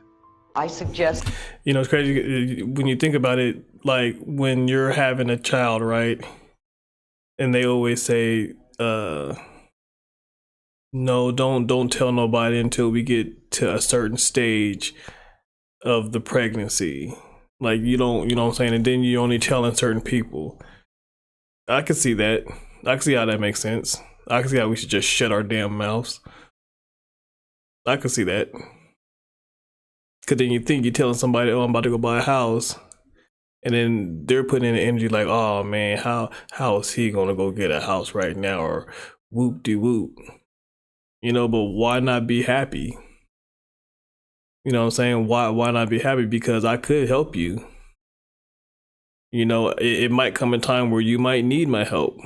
Speaker 10: I suggest...
Speaker 1: You know, it's crazy when you think about it, like when you're having a child, right? And they always say, no, don't tell nobody until we get to a certain stage of the pregnancy. Like you know what I'm saying? And then you only telling certain people. I can see that. I can see how that makes sense. I can see how we should just shut our damn mouths. I can see that. Cause then you think you're telling somebody, oh, I'm about to go buy a house. And then they're putting in the energy like, oh man, how is he gonna go get a house right now? Or whoop de whoop. You know, but why not be happy? You know what I'm saying? Why not be happy? Because I could help you. You know, it might come a time where you might need my help.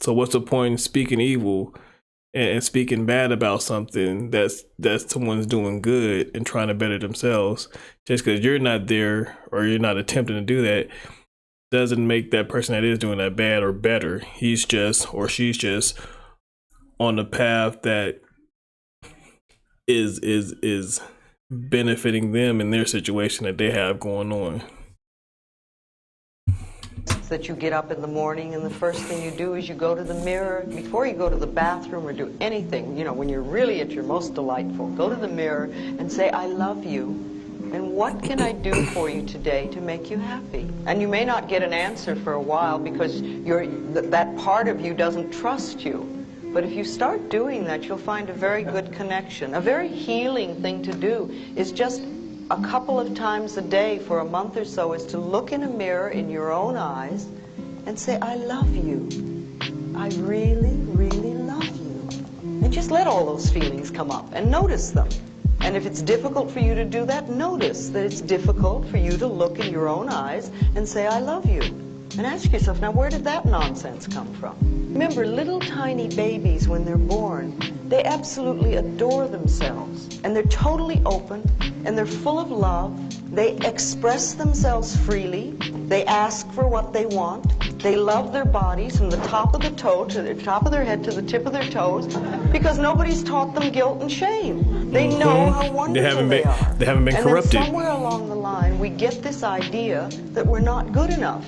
Speaker 1: So what's the point in speaking evil and speaking bad about something that someone's doing good and trying to better themselves? Just because you're not there or you're not attempting to do that doesn't make that person that is doing that bad or better. He's just, or she's just on the path that is benefiting them in their situation that they have going on.
Speaker 10: That you get up in the morning and the first thing you do is you go to the mirror before you go to the bathroom or do anything. You know, when you're really at your most delightful, go to the mirror and say, I love you, and what can I do for you today to make you happy? And you may not get an answer for a while because that part of you doesn't trust you. But if you start doing that, you'll find a very good connection. A very healing thing to do is just a couple of times a day for a month or so is to look in a mirror in your own eyes and say, I love you. I really, really love you. And just let all those feelings come up and notice them. And if it's difficult for you to do that, notice that it's difficult for you to look in your own eyes and say, I love you. And ask yourself, now where did that nonsense come from? Remember, little tiny babies, when they're born, they absolutely adore themselves. And they're totally open, and they're full of love. They express themselves freely. They ask for what they want. They love their bodies from the top of the toe to the top of their head to the tip of their toes, because nobody's taught them guilt and shame. They know how wonderful they are.
Speaker 1: They haven't been corrupted.
Speaker 10: And then somewhere along the line, we get this idea that we're not good enough.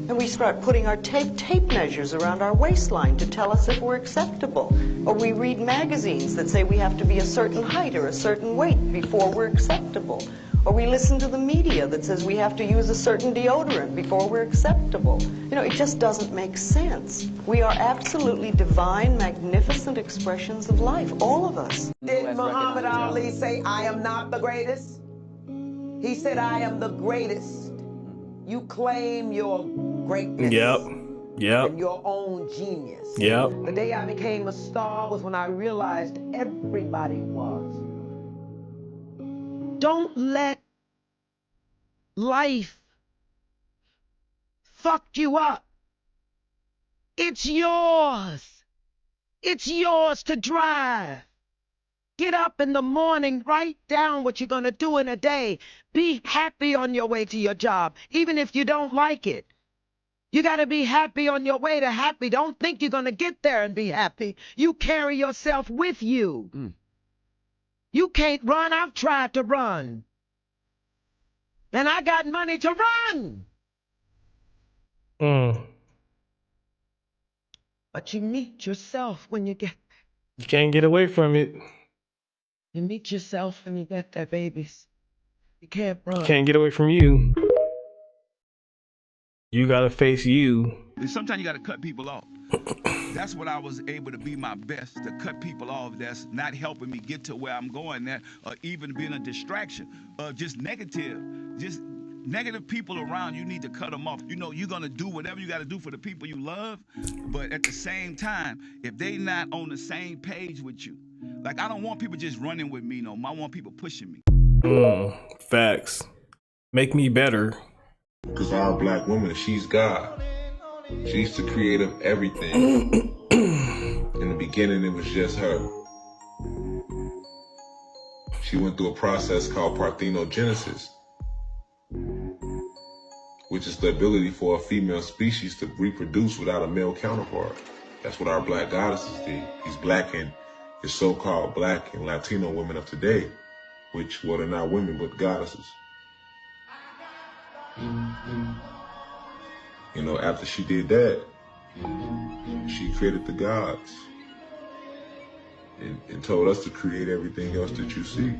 Speaker 10: And we start putting our tape measures around our waistline to tell us if we're acceptable. Or we read magazines that say we have to be a certain height or a certain weight before we're acceptable. Or we listen to the media that says we have to use a certain deodorant before we're acceptable. You know, it just doesn't make sense. We are absolutely divine, magnificent expressions of life, all of us.
Speaker 11: Did Muhammad Ali say, I am not the greatest? He said, I am the greatest. You claim your greatness.
Speaker 1: Yep.
Speaker 11: And your own genius.
Speaker 1: Yep.
Speaker 11: The day I became a star was when I realized everybody was. Don't let life fuck you up. It's yours. It's yours to drive. Get up in the morning, write down what you're going to do in a day. Be happy on your way to your job, even if you don't like it. You got to be happy on your way to happy. Don't think you're going to get there and be happy. You carry yourself with you. You can't run. I've tried to run. And I got money to run. But you meet yourself when you get there.
Speaker 1: You can't get away from it.
Speaker 11: You meet yourself when you get there, babies. You can't run.
Speaker 1: You can't get away from you. You gotta face you.
Speaker 15: Sometimes you gotta cut people off. That's what I was able to be my best, to cut people off that's not helping me get to where I'm going at, or even being a distraction, just negative people around. You need to cut them off. You know, you're gonna do whatever you gotta do for the people you love, but at the same time, if they not on the same page with you, like I don't want people just running with me no more. I want people pushing me.
Speaker 1: Facts. Make me better.
Speaker 9: Because our black woman, she's God. She's the creator of everything. In the beginning, it was just her. She went through a process called parthenogenesis, which is the ability for a female species to reproduce without a male counterpart. That's what our black goddesses did. These black and the so-called black and Latino women of today, which were not women but goddesses. You know, after she did that, she created the gods and told us to create everything else that you see.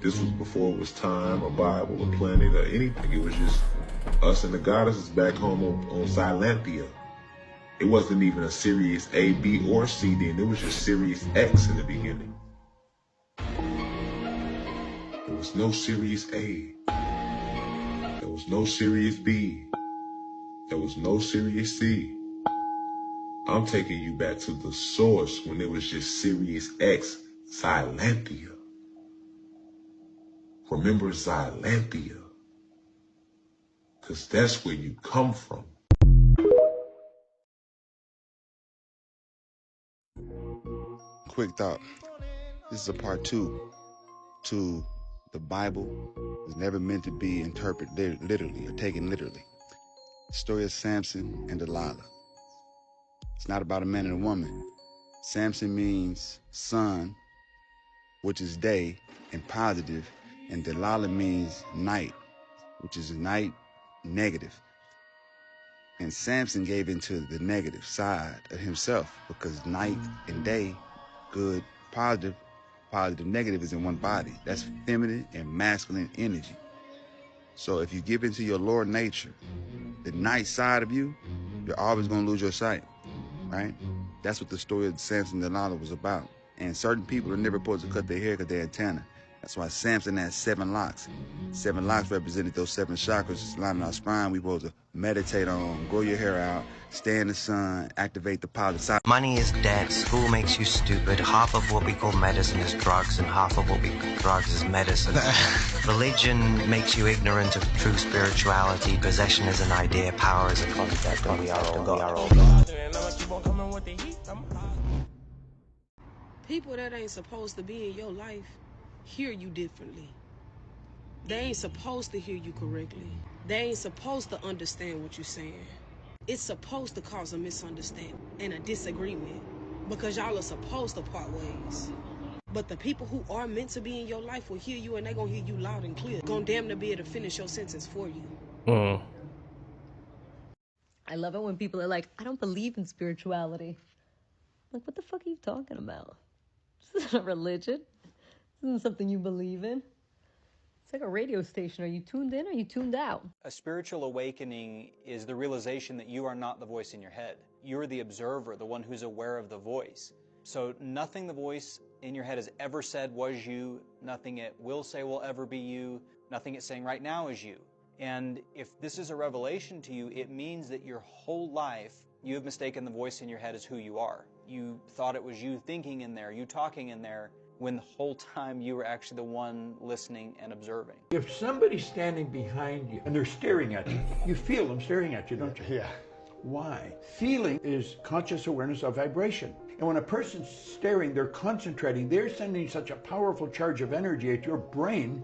Speaker 9: This was before it was time, a Bible, a planet, or anything. It was just us and the goddesses back home on Xylanthia. It wasn't even a Sirius A, B, or C then. It was just Sirius X in the beginning. There was no Sirius A. There was no Sirius B. There was no Sirius C. I'm taking you back to the source when it was just Sirius X, Xylanthia. Remember Xylanthia, because that's where you come from.
Speaker 12: Quick thought. This is a part 2 to the Bible is never meant to be interpreted literally or taken literally. The story of Samson and Delilah. It's not about a man and a woman. Samson means sun, which is day and positive, and Delilah means night, which is night, negative. And Samson gave into the negative side of himself because night and day, good, positive, negative is in one body. That's feminine and masculine energy. So if you give into your lower nature, the night side of you, you're always going to lose your sight, right? That's what the story of Samson and Delilah was about. And certain people are never supposed to cut their hair because they're antenna. That's why Samson has 7 locks. 7 locks represented those 7 chakras lining our spine. We're supposed to meditate on, grow your hair out, stay in the sun, activate the positive side.
Speaker 13: Money is debt, school makes you stupid, half of what we call medicine is drugs, and half of what we call drugs is medicine. Religion makes you ignorant of true spirituality, possession is an idea, power is a concept, and we are all God.
Speaker 16: People that ain't supposed to be in your life hear you differently. They ain't supposed to hear you correctly. They ain't supposed to understand what you're saying. It's supposed to cause a misunderstanding and a disagreement because y'all are supposed to part ways. But the people who are meant to be in your life will hear you, and they gonna hear you loud and clear. Gonna damn near be able to finish your sentence for you.
Speaker 25: I love it when people are like, I don't believe in spirituality. Like, what the fuck are you talking about? This isn't a religion. This isn't something you believe in. It's like a radio station. Are you tuned in or are you tuned out?
Speaker 26: A spiritual awakening is the realization that you are not the voice in your head. You're the observer, the one who's aware of the voice. So nothing the voice in your head has ever said was you, nothing it will say will ever be you, nothing it's saying right now is you. And if this is a revelation to you, it means that your whole life you have mistaken the voice in your head as who you are. You thought it was you thinking in there, you talking in there, when the whole time you were actually the one listening and observing.
Speaker 27: If somebody's standing behind you and they're staring at you, you feel them staring at you, don't you? Yeah. Why? Feeling is conscious awareness of vibration. And when a person's staring, they're concentrating, they're sending such a powerful charge of energy at your brain,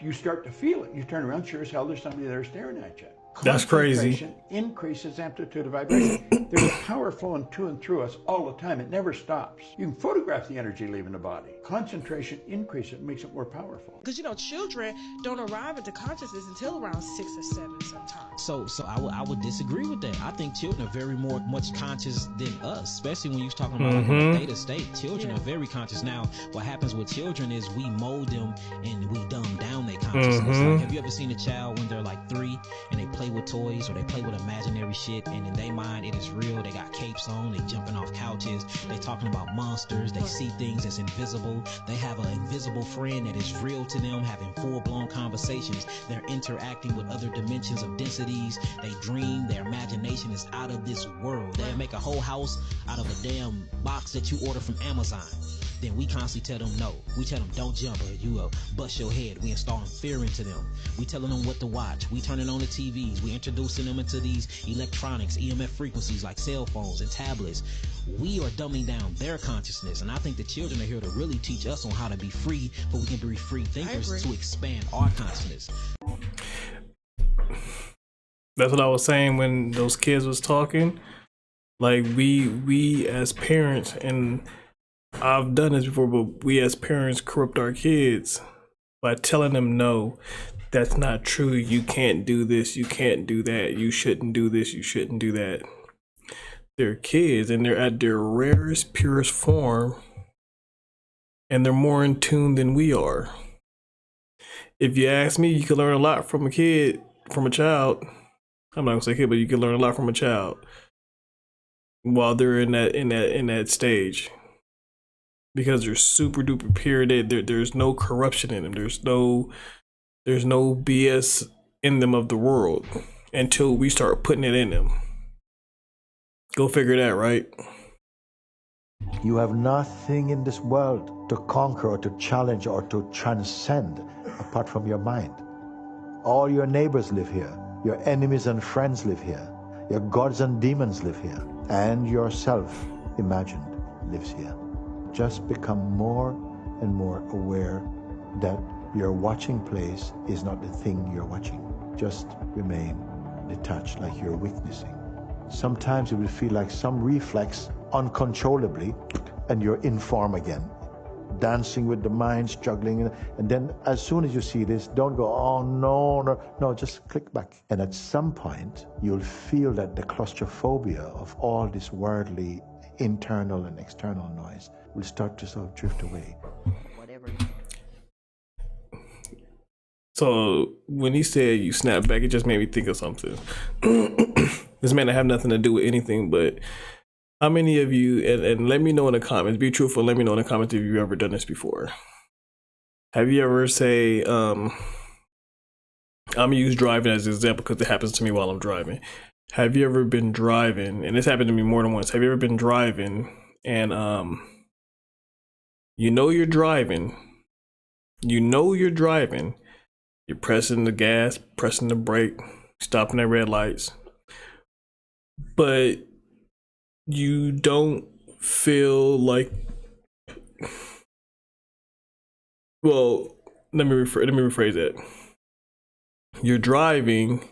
Speaker 27: you start to feel it. You turn around, sure as hell, there's somebody there staring at you.
Speaker 1: That's crazy.
Speaker 27: Concentration increases amplitude of vibration. There's power flowing to and through us all the time. It never stops. You can photograph the energy leaving the body. Concentration increases it, makes it more powerful.
Speaker 28: Because, children don't arrive into consciousness until around 6 or 7 sometimes.
Speaker 29: So I would disagree with that. I think children are very much conscious than us, especially when you're talking about like in a theta state. Children are very conscious. Now, what happens with children is we mold them and we dumb down their consciousness. Like, have you ever seen a child when they're like 3 and they play with toys or they play with imaginary shit, and in their mind it is real? They got capes on, they jumping off couches, they talking about monsters, they see things that's invisible, they have an invisible friend that is real to them, having full-blown conversations, they're interacting with other dimensions of densities, they dream, their imagination is out of this world. They make a whole house out of a damn box that you order from Amazon. then we constantly tell them no. We tell them don't jump or you will bust your head. We installing fear into them. We telling them what to watch. We turning on the TVs. We introducing them into these electronics, EMF frequencies like cell phones and tablets. We are dumbing down their consciousness, and I think the children are here to really teach us on how to be free, but we can be free thinkers to expand our consciousness.
Speaker 1: That's what I was saying when those kids was talking. Like we as parents, and I've done this before, but we as parents corrupt our kids by telling them no, that's not true. You can't do this. You can't do that. You shouldn't do this. You shouldn't do that. They're kids, and they're at their rarest, purest form, and they're more in tune than we are. If you ask me, you can learn a lot from a kid, from a child. I'm not gonna say kid, but you can learn a lot from a child while they're in that stage, because they're super duper pure. There's no corruption in them. There's no BS in them of the world until we start putting it in them. Go figure that, right?
Speaker 2: You have nothing in this world to conquer or to challenge or to transcend apart from your mind. All your neighbors live here. Your enemies and friends live here. Your gods and demons live here. And yourself, imagined, lives here. Just become more and more aware that your watching place is not the thing you're watching. Just remain detached, like you're witnessing. Sometimes it will feel like some reflex uncontrollably, and you're in form again, dancing with the mind, struggling. And then as soon as you see this, don't go, oh no, just click back. And at some point, you'll feel that the claustrophobia of all this worldly internal and external noise will start to sort of drift away.
Speaker 10: Whatever.
Speaker 1: So when he said you snap back, it just made me think of something. This may not have nothing to do with anything, but how many of you, and let me know in the comments, be truthful, let me know in the comments if you've ever done this before. Have you ever say, I'm gonna use driving as an example because it happens to me while I'm driving. Have you ever been driving, and this happened to me more than once, have you ever been driving and you know you're driving, you're pressing the gas, pressing the brake, stopping at red lights, but you don't feel like, well, let me rephrase that. You're driving,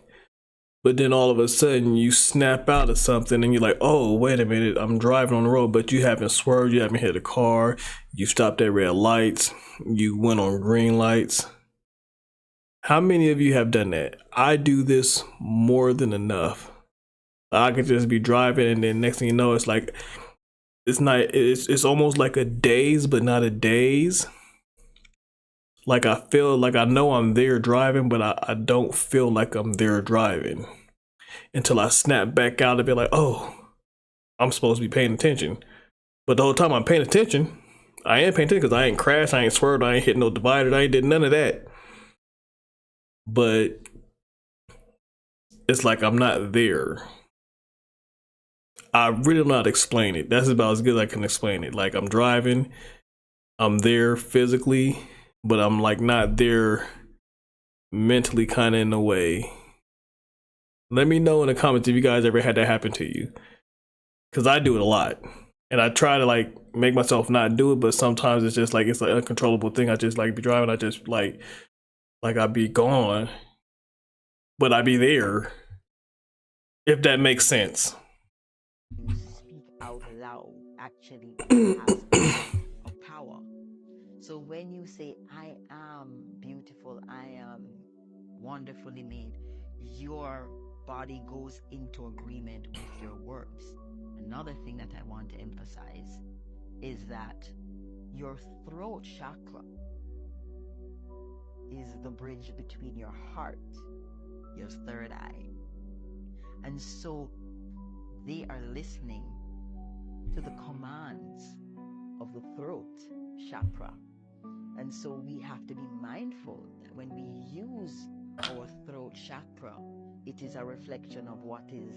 Speaker 1: but then all of a sudden you snap out of something and you're like, oh, wait a minute, I'm driving on the road, but you haven't swerved, you haven't hit a car, you stopped at red lights, you went on green lights. How many of you have done that? I do this more than enough. I could just be driving, and then next thing you know, it's like, it's almost like a daze, but not a daze. Like I feel like I know I'm there driving, but I don't feel like I'm there driving until I snap back out and be like, oh, I'm supposed to be paying attention. But the whole time I'm paying attention, I am paying attention because I ain't crashed, I ain't swerved, I ain't hit no divider, I ain't did none of that. But it's like I'm not there. I really don't know how to explain it. That's about as good as I can explain it. Like I'm driving, I'm there physically, but I'm like not there mentally, kind of in a way. Let me know in the comments if you guys ever had that happen to you, because I do it a lot, and I try to like make myself not do it, but sometimes it's just like it's an uncontrollable thing. I just like be driving, I just like I be gone, but I be there, if that makes sense.
Speaker 10: Speak out loud actually has a power. So when you say, I am beautiful, I am wonderfully made, your body goes into agreement with your words. Another thing that I want to emphasize is that your throat chakra is the bridge between your heart, your third eye. And so they are listening to the commands of the throat chakra. And so we have to be mindful that when we use our throat chakra, it is a reflection of what is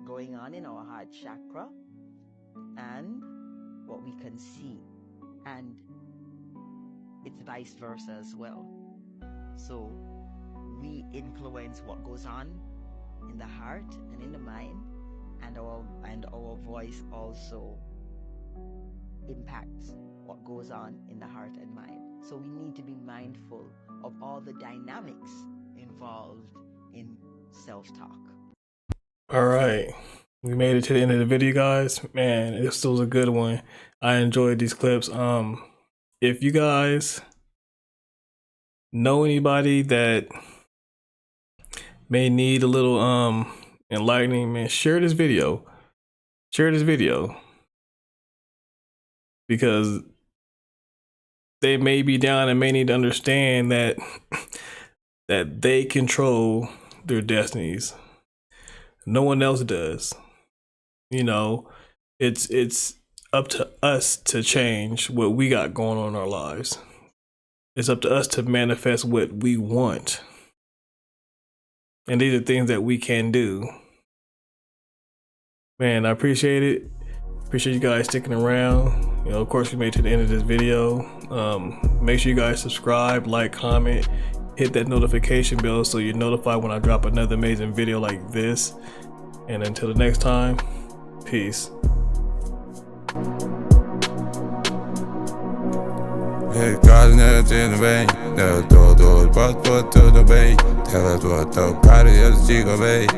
Speaker 10: going on in our heart chakra and what we can see.
Speaker 3: And it's vice versa as well. So we influence what goes on in the heart and in the mind, and our voice also impacts what goes on in the heart and mind. So we need to be mindful of all the dynamics involved in self-talk.
Speaker 1: All right, we made it to the end of the video, guys. Man, this was a good one. I enjoyed these clips. If you guys know anybody that may need a little enlightening, man, share this video. Share this video, because they may be down and may need to understand that that they control their destinies. No one else does. You know, it's up to us to change what we got going on in our lives. It's up to us to manifest what we want. And these are things that we can do. Man, I appreciate it. Appreciate you guys sticking around. You know, of course, we made it to the end of this video. Make sure you guys subscribe, like, comment, hit that notification bell so you're notified when I drop another amazing video like this. And until the next time, peace.
Speaker 14: Tell us what the party is, she go, babe.